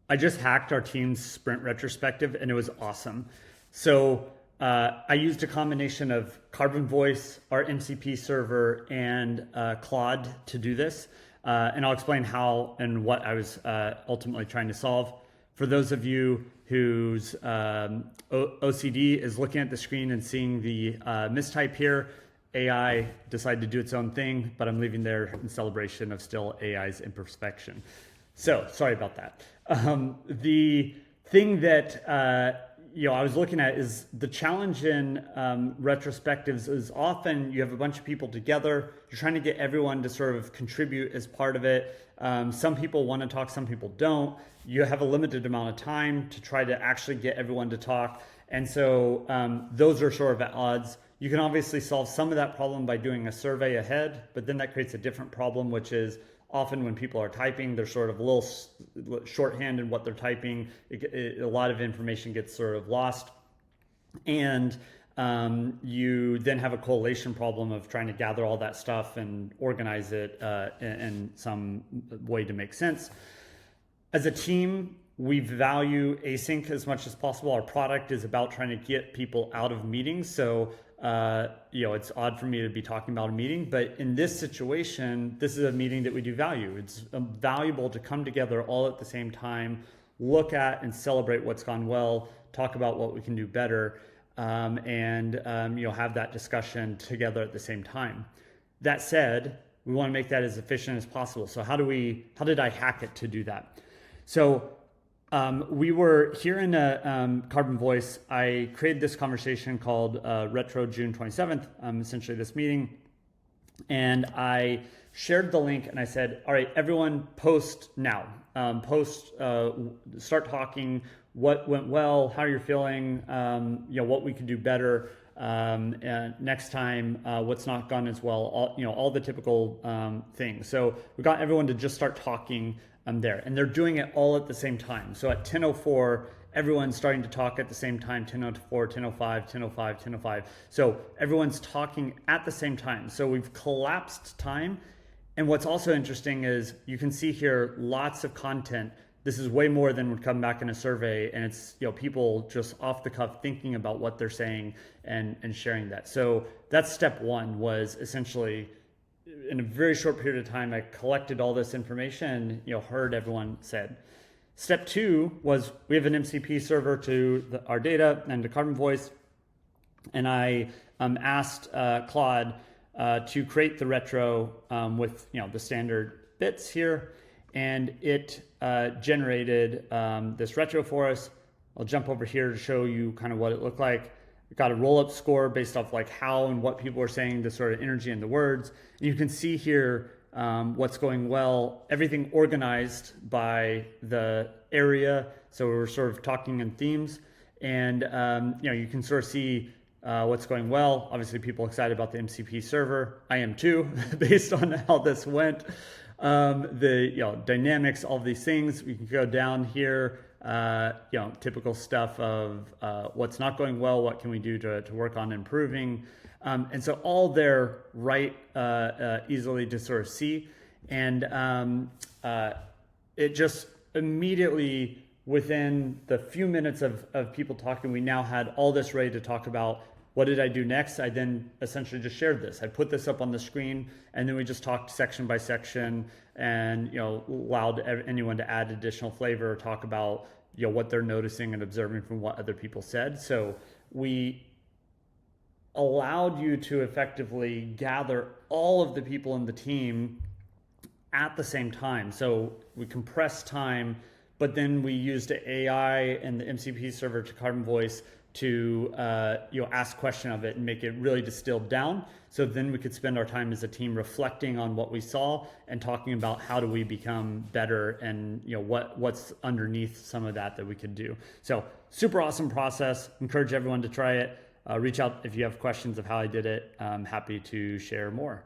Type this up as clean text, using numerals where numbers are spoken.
I just hacked our team's Sprint Retrospective and it was awesome. So I used a combination of Carbon Voice, our MCP server, and Claude to do this. And I'll explain how and what I was ultimately trying to solve. For those of you whose OCD is looking at the screen and seeing the mistype here, AI decided to do its own thing, but I'm leaving there in celebration of still AI's imperfection. So sorry about that. The thing that I was looking at is the challenge in retrospectives is often you have a bunch of people together, you're trying to get everyone to sort of contribute as part of it. Some people want to talk, some people don't. You have a limited amount of time to try to actually get everyone to talk. And so those are sort of at odds. You can obviously solve some of that problem by doing a survey ahead, but then that creates a different problem, which is often when people are typing, they're sort of a little shorthand in what they're typing. A lot of information gets sort of lost. And you then have a collation problem of trying to gather all that stuff and organize it in some way to make sense. As a team, we value async as much as possible. Our product is about trying to get people out of meetings. So it's odd for me to be talking about a meeting, but in this situation, this is a meeting that we do value. It's valuable to come together all at the same time, look at and celebrate what's gone well, talk about what we can do better, and have that discussion together at the same time. That said, we want to make that as efficient as possible. So how did I hack it to do that? So we were here in Carbon Voice. I created this conversation called Retro June 27th, essentially this meeting. And I shared the link and I said, all right, everyone post now. Start talking, what went well, how you're feeling, what we could do better next time, what's not gone as well, all the typical things. So we got everyone to just start talking there, and they're doing it all at the same time. So at 10:04, everyone's starting to talk at the same time, 10:04, 10:05, 10:05, 10:05. So everyone's talking at the same time. So we've collapsed time. And what's also interesting is you can see here lots of content. This is way more than would come back in a survey, and it's people just off the cuff thinking about what they're saying and sharing that. So that's step one, was essentially in a very short period of time, I collected all this information and heard everyone said. Step two was we have an MCP server to our data and to Carbon Voice, and I asked Claude to create the retro with the standard bits here, and it generated this retro for us. I'll jump over here to show you kind of what it looked like. We got a roll-up score based off like how and what people were saying, the sort of energy in the words. And you can see here what's going well, everything organized by the area. So we're sort of talking in themes, and you can sort of see what's going well. Obviously, people excited about the MCP server. I am too, based on how this went. The dynamics, all of these things. We can go down here. Typical stuff of what's not going well, what can we do to work on improving. And so all there right easily to sort of see. And it just immediately, within the few minutes of people talking, we now had all this ready to talk about. What did I do next? I then essentially just shared this. I put this up on the screen, and then we just talked section by section, and allowed anyone to add additional flavor, or talk about what they're noticing and observing from what other people said. So we allowed you to effectively gather all of the people in the team at the same time. So we compressed time, but then we used AI and the MCP server to Carbon Voice to ask question of it and make it really distilled down. So then we could spend our time as a team reflecting on what we saw and talking about how do we become better, and what's underneath some of that we could do. So super awesome process. Encourage everyone to try it. Reach out if you have questions of how I did it. I'm happy to share more.